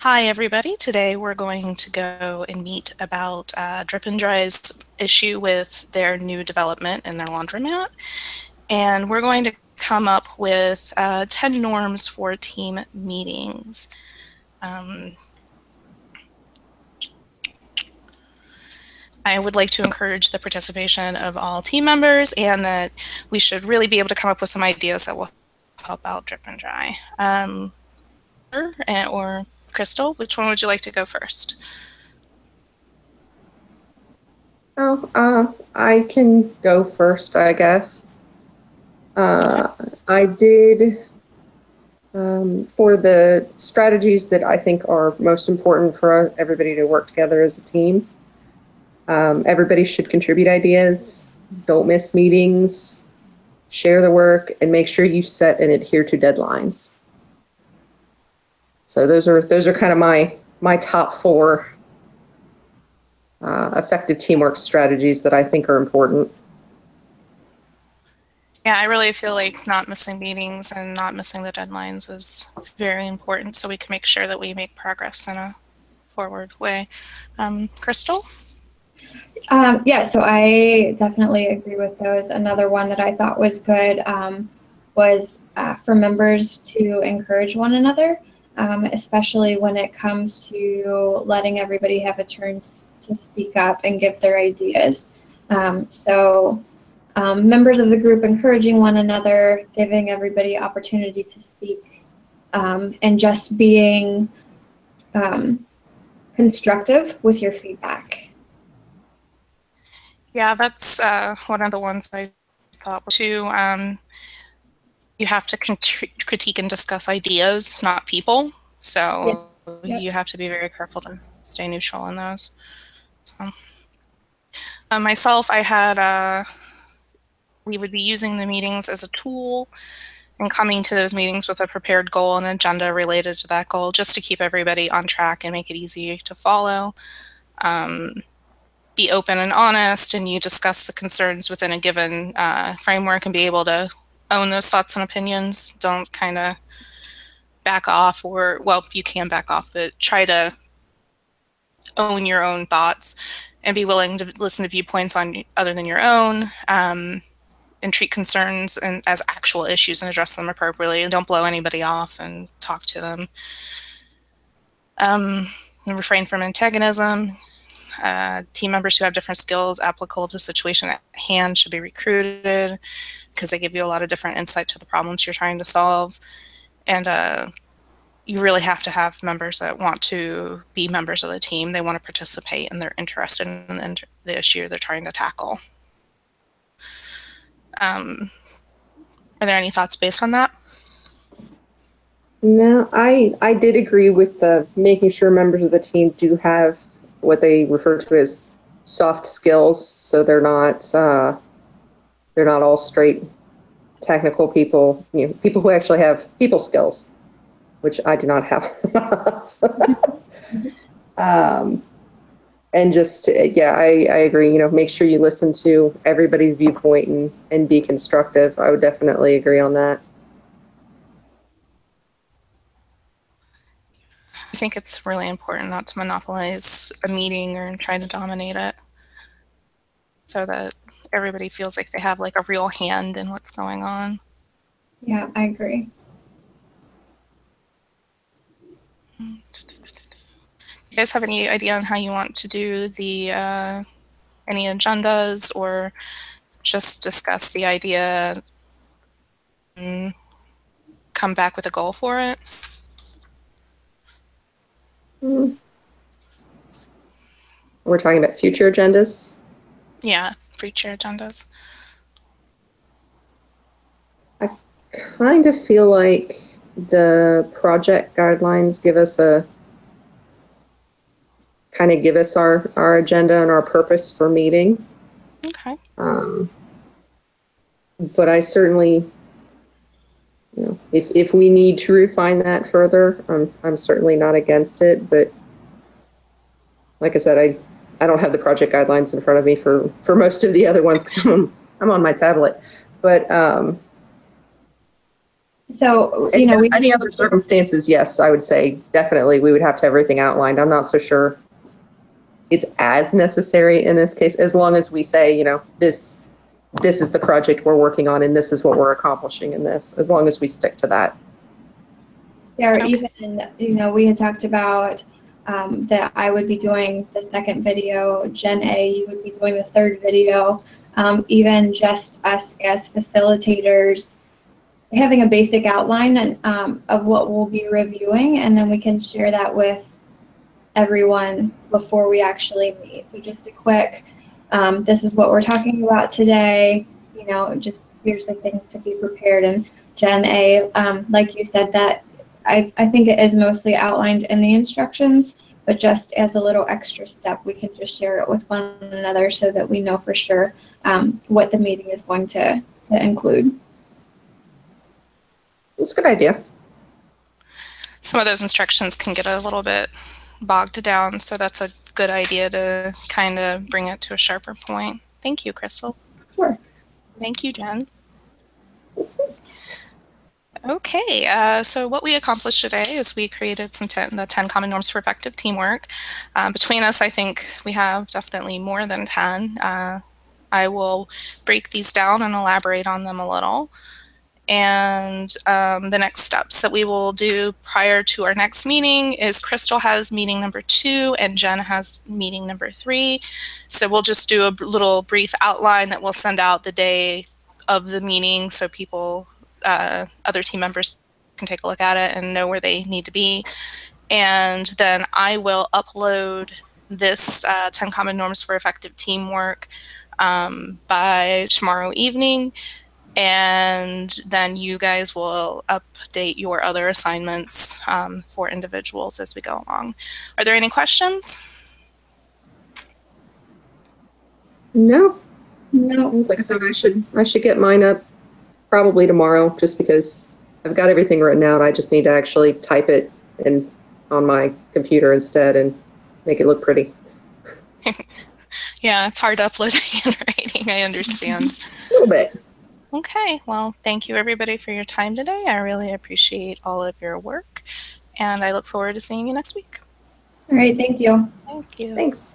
Hi, everybody. Today we're going to go and meet about Drip and Dry's issue with their new development in their laundromat. And we're going to come up with 10 norms for team meetings. I would like to encourage the participation of all team members and that we should really be able to come up with some ideas that will help out Drip and Dry. Or Crystal, which one would you like to go first? I can go first, I guess. I did, for the strategies that I think are most important for everybody to work together as a team. Everybody should contribute ideas, don't miss meetings, share the work, and make sure you set and adhere to deadlines. So those are kind of my top four effective teamwork strategies that I think are important. Yeah, I really feel like not missing meetings and not missing the deadlines is very important so we can make sure that we make progress in a forward way. Crystal? Yeah, so I definitely agree with those. Another one that I thought was good was for members to encourage one another, especially when it comes to letting everybody have a turn to speak up and give their ideas. Members of the group encouraging one another, giving everybody opportunity to speak, and just being constructive with your feedback. Yeah, that's one of the ones I thought too. You have to critique and discuss ideas, not people. So Yep. You have to be very careful to stay neutral in those. So, myself, I had we would be using the meetings as a tool and coming to those meetings with a prepared goal and agenda related to that goal, just to keep everybody on track and make it easy to follow. Be open and honest, and you discuss the concerns within a given framework and be able to own those thoughts and opinions. Don't kind of back off, or, well, you can back off, but try to own your own thoughts and be willing to listen to viewpoints on other than your own. And treat concerns as actual issues and address them appropriately. And don't blow anybody off and talk to them. And refrain from antagonism. Team members who have different skills applicable to the situation at hand should be recruited because they give you a lot of different insight to the problems you're trying to solve. And you really have to have members that want to be members of the team. They want to participate and they're interested in the issue they're trying to tackle. Are there any thoughts based on that? No, I did agree with the making sure members of the team do have what they refer to as soft skills, so they're not all straight technical people. You know, people who actually have people skills, which I do not have. And just yeah, I agree. You know, make sure you listen to everybody's viewpoint and be constructive. I would definitely agree on that. I think it's really important not to monopolize a meeting or try to dominate it so that everybody feels like they have like a real hand in what's going on. Yeah, I agree. You guys have any idea on how you want to do the any agendas, or just discuss the idea and come back with a goal for it? We're talking about future agendas. Yeah, future agendas. I kind of feel like the project guidelines give us our agenda and our purpose for meeting. Okay. But I certainly, you know, if we need to refine that further, I'm certainly not against it. But like I said, I don't have the project guidelines in front of me for most of the other ones because I'm on my tablet. But So, you know, Any other circumstances, yes, I would say definitely we would have to have everything outlined. I'm not so sure it's as necessary in this case, as long as we say, you know, this is the project we're working on and this is what we're accomplishing in this, as long as we stick to that. yeah, or Okay. even, you know, we had talked about that I would be doing the second video, Jen A, you would be doing the third video, even just us as facilitators, having a basic outline and, of what we'll be reviewing, and then we can share that with everyone before we actually meet. So just a quick, this is what we're talking about today, you know, just here's the things to be prepared. And Jen A, like you said, that I think it is mostly outlined in the instructions, but just as a little extra step, we can just share it with one another so that we know for sure what the meeting is going to include. It's a good idea. Some of those instructions can get a little bit bogged down, so that's a good idea to kind of bring it to a sharper point. Thank you, Crystal. Sure. Thank you, Jen. Okay, so what we accomplished today is we created the 10 common norms for effective teamwork. Between us, I think we have definitely more than 10. I will break these down and elaborate on them a little. And the next steps that we will do prior to our next meeting is Crystal has meeting number 2 and Jen has meeting number 3. So we'll just do a little brief outline that we'll send out the day of the meeting so people, other team members can take a look at it and know where they need to be. And then I will upload this 10 common norms for effective teamwork by tomorrow evening. And then you guys will update your other assignments for individuals as we go along. Are there any questions? No, No. like I said, I should get mine up probably tomorrow, just because I've got everything written out. I just need to actually type it in on my computer instead and make it look pretty. Yeah, it's hard to upload handwriting, I understand. A little bit. Okay, well, thank you everybody for your time today. I really appreciate all of your work, and I look forward to seeing you next week. All right. Thank you. Thank you. Thanks.